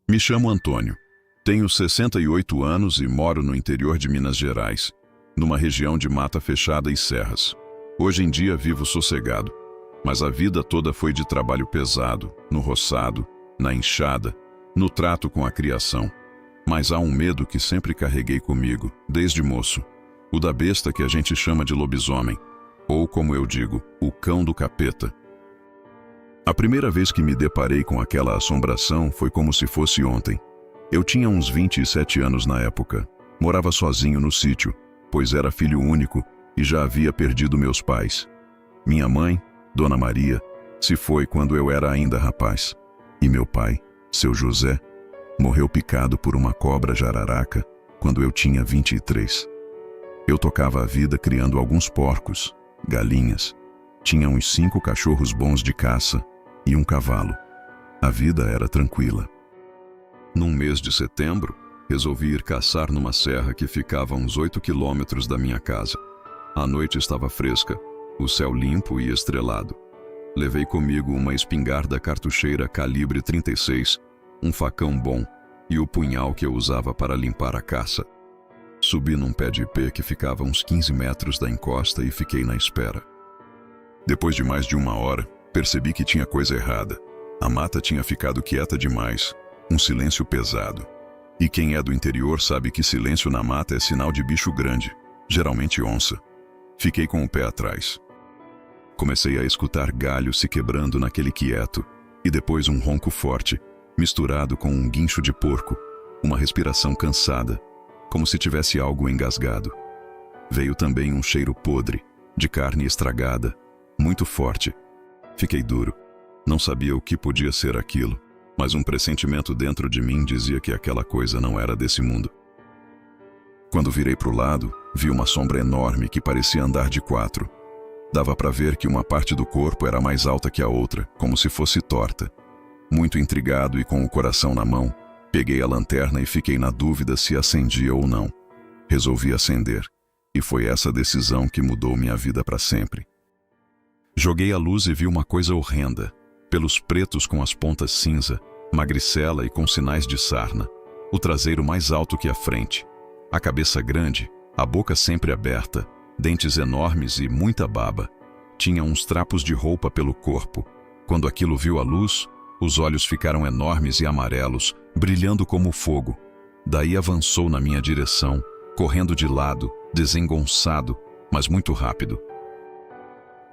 Me chamo Antônio. Tenho 68 anos e moro no interior de Minas Gerais, numa região de mata fechada e serras. Hoje em dia vivo sossegado, mas a vida toda foi de trabalho pesado, no roçado, na enxada, no trato com a criação. Mas há um medo que sempre carreguei comigo, desde moço, o da besta que a gente chama de lobisomem, ou como eu digo, o cão do capeta. A primeira vez que me deparei com aquela assombração foi como se fosse ontem. Eu tinha uns 27 anos na época. Morava sozinho no sítio, pois era filho único e já havia perdido meus pais. Minha mãe, Dona Maria, se foi quando eu era ainda rapaz. E meu pai, seu José, morreu picado por uma cobra jararaca quando eu tinha 23. Eu tocava a vida criando alguns porcos, galinhas. Tinha uns 5 cachorros bons de caça e um cavalo. A vida era tranquila. Num mês de setembro, resolvi ir caçar numa serra que ficava a uns 8 quilômetros da minha casa. A noite estava fresca, o céu limpo e estrelado. Levei comigo uma espingarda cartucheira calibre 36, um facão bom e o punhal que eu usava para limpar a caça. Subi num pé de ipê que ficava a uns 15 metros da encosta e fiquei na espera. Depois de mais de 1 hora, percebi que tinha coisa errada. A mata tinha ficado quieta demais, um silêncio pesado. E quem é do interior sabe que silêncio na mata é sinal de bicho grande, geralmente onça. Fiquei com o pé atrás. Comecei a escutar galhos se quebrando naquele quieto, e depois um ronco forte, misturado com um guincho de porco, uma respiração cansada, como se tivesse algo engasgado. Veio também um cheiro podre, de carne estragada, muito forte. Fiquei duro. Não sabia o que podia ser aquilo, mas um pressentimento dentro de mim dizia que aquela coisa não era desse mundo. Quando virei para o lado, vi uma sombra enorme que parecia andar de 4. Dava para ver que uma parte do corpo era mais alta que a outra, como se fosse torta. Muito intrigado e com o coração na mão, peguei a lanterna e fiquei na dúvida se acendia ou não. Resolvi acender, e foi essa decisão que mudou minha vida para sempre. Joguei a luz e vi uma coisa horrenda, pelos pretos com as pontas cinza, magricela e com sinais de sarna, o traseiro mais alto que a frente, a cabeça grande, a boca sempre aberta, dentes enormes e muita baba. Tinha uns trapos de roupa pelo corpo. Quando aquilo viu a luz, os olhos ficaram enormes e amarelos, brilhando como fogo. Daí avançou na minha direção, correndo de lado, desengonçado, mas muito rápido.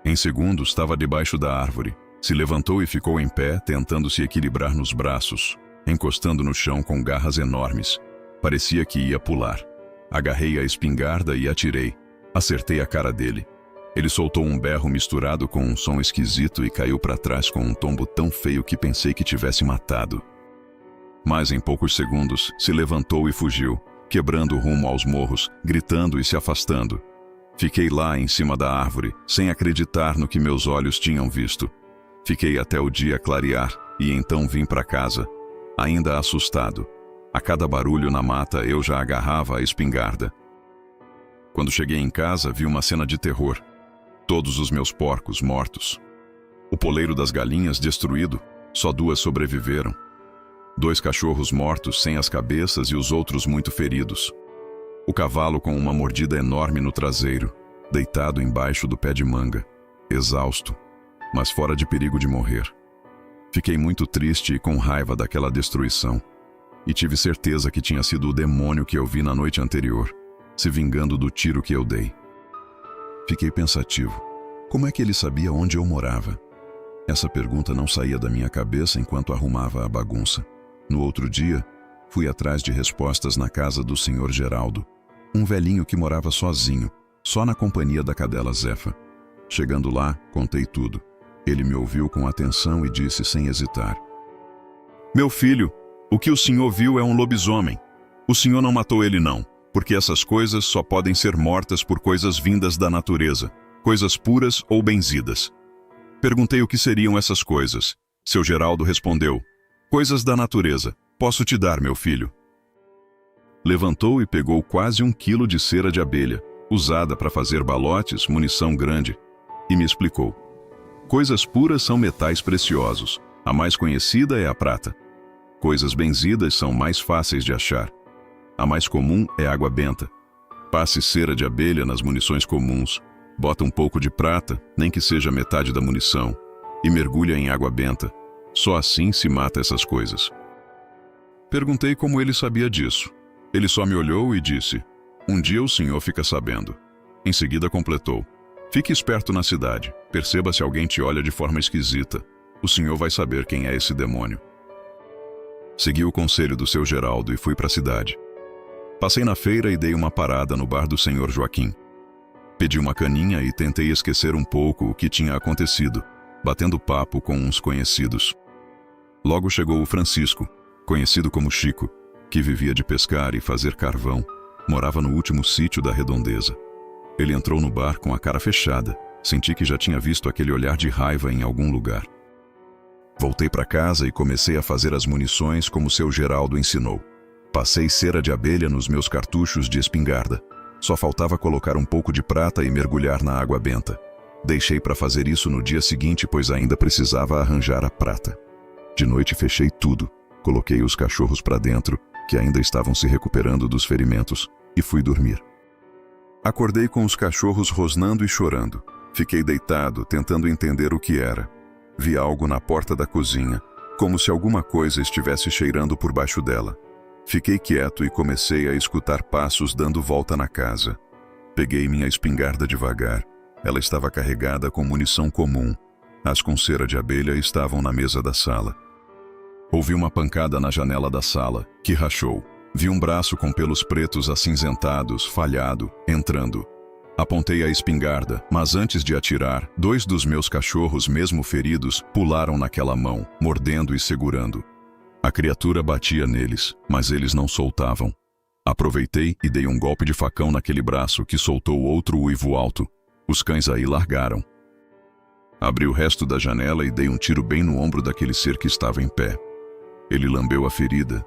Em segundos estava debaixo da árvore. Se levantou e ficou em pé, tentando se equilibrar nos braços, encostando no chão com garras enormes. Parecia que ia pular. Agarrei a espingarda e atirei. Acertei a cara dele. Ele soltou um berro misturado com um som esquisito e caiu para trás com um tombo tão feio que pensei que tivesse matado. Mas em poucos segundos, se levantou e fugiu, quebrando rumo aos morros, gritando e se afastando. Fiquei lá em cima da árvore, sem acreditar no que meus olhos tinham visto. Fiquei até o dia clarear e então vim para casa, ainda assustado. A cada barulho na mata eu já agarrava a espingarda. Quando cheguei em casa, vi uma cena de terror. Todos os meus porcos mortos. O poleiro das galinhas destruído, só 2 sobreviveram. 2 cachorros mortos sem as cabeças e os outros muito feridos. O cavalo com uma mordida enorme no traseiro, deitado embaixo do pé de manga, exausto, mas fora de perigo de morrer. Fiquei muito triste e com raiva daquela destruição, e tive certeza que tinha sido o demônio que eu vi na noite anterior, se vingando do tiro que eu dei. Fiquei pensativo. Como é que ele sabia onde eu morava? Essa pergunta não saía da minha cabeça enquanto arrumava a bagunça. No outro dia, fui atrás de respostas na casa do Sr. Geraldo, um velhinho que morava sozinho, só na companhia da cadela Zefa. Chegando lá, contei tudo. Ele me ouviu com atenção e disse sem hesitar: "Meu filho, o que o senhor viu é um lobisomem. O senhor não matou ele não, porque essas coisas só podem ser mortas por coisas vindas da natureza, coisas puras ou benzidas." Perguntei o que seriam essas coisas. Seu Geraldo respondeu: "Coisas da natureza. Posso te dar, meu filho." Levantou e pegou quase 1 quilo de cera de abelha, usada para fazer balotes, munição grande, e me explicou: "Coisas puras são metais preciosos. A mais conhecida é a prata. Coisas benzidas são mais fáceis de achar. A mais comum é água benta. Passe cera de abelha nas munições comuns, bota um pouco de prata, nem que seja metade da munição, e mergulha em água benta. Só assim se mata essas coisas. Perguntei como ele sabia disso. Ele só me olhou e disse: "Um dia o senhor fica sabendo." Em seguida completou: "Fique esperto na cidade. Perceba se alguém te olha de forma esquisita. O senhor vai saber quem é esse demônio." Segui o conselho do seu Geraldo e fui para a cidade. Passei na feira e dei uma parada no bar do senhor Joaquim. Pedi uma caninha e tentei esquecer um pouco o que tinha acontecido, batendo papo com uns conhecidos. Logo chegou o Francisco, conhecido como Chico, que vivia de pescar e fazer carvão, morava no último sítio da redondeza. Ele entrou no bar com a cara fechada. Senti que já tinha visto aquele olhar de raiva em algum lugar. Voltei para casa e comecei a fazer as munições como seu Geraldo ensinou. Passei cera de abelha nos meus cartuchos de espingarda. Só faltava colocar um pouco de prata e mergulhar na água benta. Deixei para fazer isso no dia seguinte, pois ainda precisava arranjar a prata. De noite fechei tudo, coloquei os cachorros para dentro, que ainda estavam se recuperando dos ferimentos, e fui dormir. Acordei com os cachorros rosnando e chorando. Fiquei deitado, tentando entender o que era. Vi algo na porta da cozinha, como se alguma coisa estivesse cheirando por baixo dela. Fiquei quieto e comecei a escutar passos dando volta na casa. Peguei minha espingarda devagar. Ela estava carregada com munição comum. As com cera de abelha estavam na mesa da sala. Ouvi uma pancada na janela da sala, que rachou. Vi um braço com pelos pretos acinzentados, falhado, entrando. Apontei a espingarda, mas antes de atirar, 2 dos meus cachorros, mesmo feridos, pularam naquela mão, mordendo e segurando. A criatura batia neles, mas eles não soltavam. Aproveitei e dei um golpe de facão naquele braço, que soltou outro uivo alto. Os cães aí largaram. Abri o resto da janela e dei um tiro bem no ombro daquele ser que estava em pé. Ele lambeu a ferida,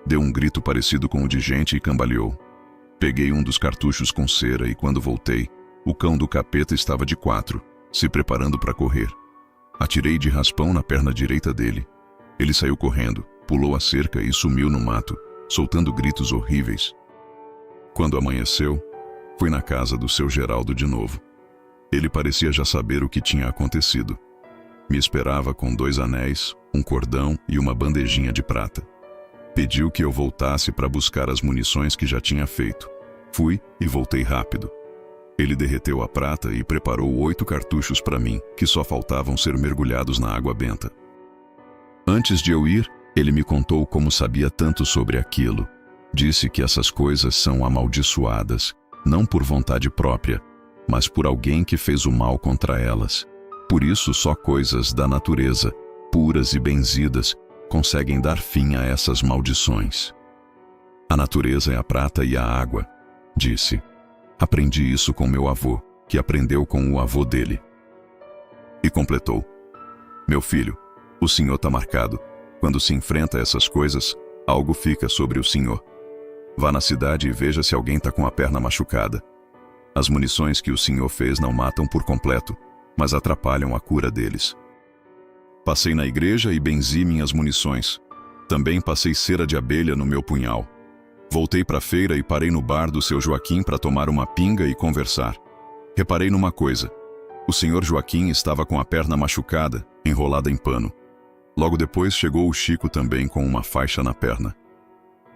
deu um grito parecido com o de gente e cambaleou. Peguei um dos cartuchos com cera e quando voltei, o cão do capeta estava de 4, se preparando para correr. Atirei de raspão na perna direita dele. Ele saiu correndo, pulou a cerca e sumiu no mato, soltando gritos horríveis. Quando amanheceu, fui na casa do seu Geraldo de novo. Ele parecia já saber o que tinha acontecido. Me esperava com 2 anéis, um cordão e uma bandejinha de prata. Pediu que eu voltasse para buscar as munições que já tinha feito. Fui e voltei rápido. Ele derreteu a prata e preparou 8 cartuchos para mim, que só faltavam ser mergulhados na água benta. Antes de eu ir, ele me contou como sabia tanto sobre aquilo. Disse que essas coisas são amaldiçoadas, não por vontade própria, mas por alguém que fez o mal contra elas. Por isso, só coisas da natureza, puras e benzidas, conseguem dar fim a essas maldições. A natureza é a prata e a água, disse. Aprendi isso com meu avô, que aprendeu com o avô dele. E completou: "Meu filho, o senhor está marcado. Quando se enfrenta a essas coisas, algo fica sobre o senhor. Vá na cidade e veja se alguém está com a perna machucada. As munições que o senhor fez não matam por completo, mas atrapalham a cura deles." Passei na igreja e benzi minhas munições. Também passei cera de abelha no meu punhal. Voltei para a feira e parei no bar do seu Joaquim para tomar uma pinga e conversar. Reparei numa coisa. O senhor Joaquim estava com a perna machucada, enrolada em pano. Logo depois chegou o Chico também com uma faixa na perna.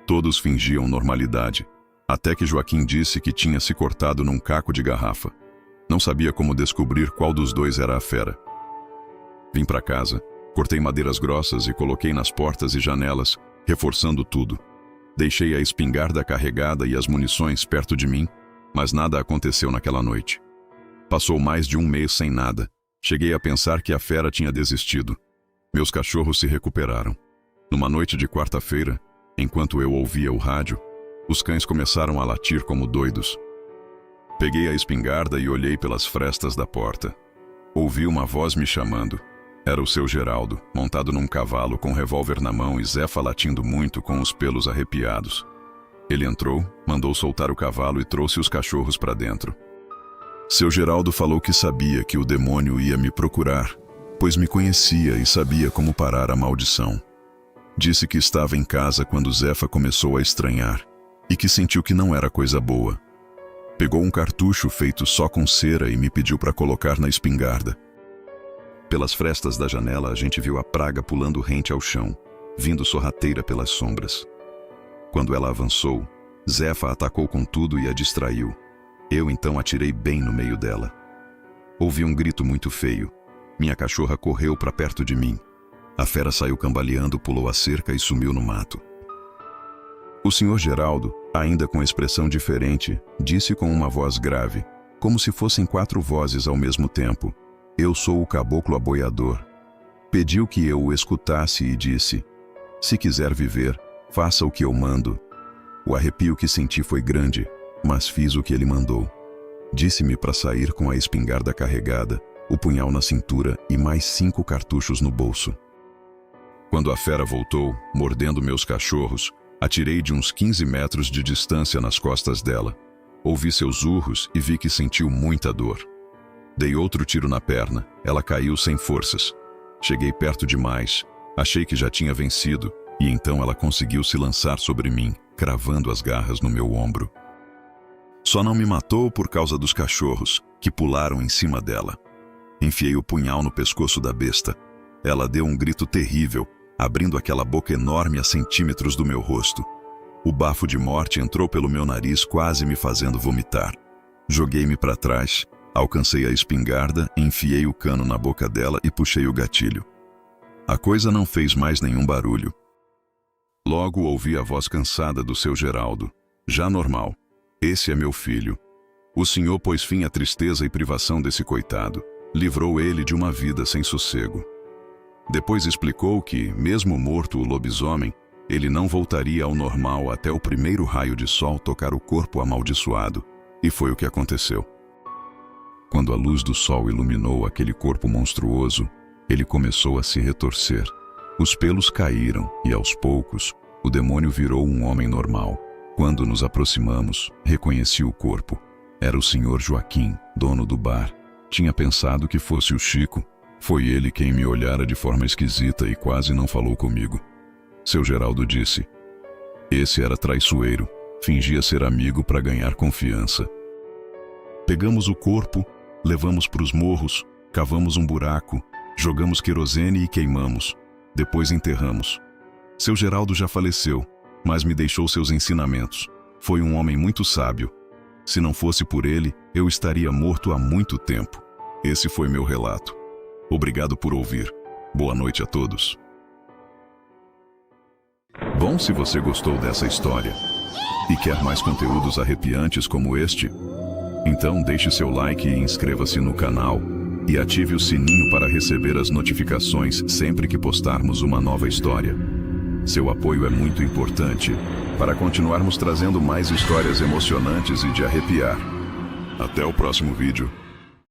Todos fingiam normalidade, até que Joaquim disse que tinha se cortado num caco de garrafa. Não sabia como descobrir qual dos 2 era a fera. Vim para casa, cortei madeiras grossas e coloquei nas portas e janelas, reforçando tudo. Deixei a espingarda carregada e as munições perto de mim, mas nada aconteceu naquela noite. Passou mais de 1 mês sem nada. Cheguei a pensar que a fera tinha desistido. Meus cachorros se recuperaram. Numa noite de quarta-feira, enquanto eu ouvia o rádio, os cães começaram a latir como doidos. Peguei a espingarda e olhei pelas frestas da porta. Ouvi uma voz me chamando. Era o seu Geraldo, montado num cavalo com revólver na mão e Zefa latindo muito com os pelos arrepiados. Ele entrou, mandou soltar o cavalo e trouxe os cachorros para dentro. Seu Geraldo falou que sabia que o demônio ia me procurar, pois me conhecia e sabia como parar a maldição. Disse que estava em casa quando Zefa começou a estranhar e que sentiu que não era coisa boa. Pegou um cartucho feito só com cera e me pediu para colocar na espingarda. Pelas frestas da janela a gente viu a praga pulando rente ao chão, vindo sorrateira pelas sombras. Quando ela avançou, Zefa atacou com tudo e a distraiu. Eu então atirei bem no meio dela. Ouvi um grito muito feio. Minha cachorra correu para perto de mim. A fera saiu cambaleando, pulou a cerca e sumiu no mato. O senhor Geraldo, ainda com expressão diferente, disse com uma voz grave, como se fossem 4 vozes ao mesmo tempo: "Eu sou o caboclo aboiador." Pediu que eu o escutasse e disse: "Se quiser viver, faça o que eu mando." O arrepio que senti foi grande, mas fiz o que ele mandou. Disse-me para sair com a espingarda carregada, o punhal na cintura e mais 5 cartuchos no bolso. Quando a fera voltou, mordendo meus cachorros, atirei de uns 15 metros de distância nas costas dela. Ouvi seus urros e vi que sentiu muita dor. Dei outro tiro na perna, ela caiu sem forças. Cheguei perto demais, achei que já tinha vencido, e então ela conseguiu se lançar sobre mim, cravando as garras no meu ombro. Só não me matou por causa dos cachorros, que pularam em cima dela. Enfiei o punhal no pescoço da besta. Ela deu um grito terrível, abrindo aquela boca enorme a centímetros do meu rosto. O bafo de morte entrou pelo meu nariz, quase me fazendo vomitar. Joguei-me para trás, alcancei a espingarda, enfiei o cano na boca dela e puxei o gatilho. A coisa não fez mais nenhum barulho. Logo ouvi a voz cansada do seu Geraldo. Já normal. "Esse é meu filho. O senhor pôs fim à tristeza e privação desse coitado. Livrou ele de uma vida sem sossego." Depois explicou que, mesmo morto o lobisomem, ele não voltaria ao normal até o primeiro raio de sol tocar o corpo amaldiçoado. E foi o que aconteceu. Quando a luz do sol iluminou aquele corpo monstruoso, ele começou a se retorcer. Os pelos caíram e, aos poucos, o demônio virou um homem normal. Quando nos aproximamos, reconheci o corpo. Era o senhor Joaquim, dono do bar. Tinha pensado que fosse o Chico. Foi ele quem me olhara de forma esquisita e quase não falou comigo. Seu Geraldo disse: "Esse era traiçoeiro, fingia ser amigo para ganhar confiança." Pegamos o corpo, levamos para os morros, cavamos um buraco, jogamos querosene e queimamos. Depois enterramos. Seu Geraldo já faleceu, mas me deixou seus ensinamentos. Foi um homem muito sábio. Se não fosse por ele, eu estaria morto há muito tempo. Esse foi meu relato. Obrigado por ouvir. Boa noite a todos. Bom, se você gostou dessa história e quer mais conteúdos arrepiantes como este, então deixe seu like e inscreva-se no canal e ative o sininho para receber as notificações sempre que postarmos uma nova história. Seu apoio é muito importante para continuarmos trazendo mais histórias emocionantes e de arrepiar. Até o próximo vídeo.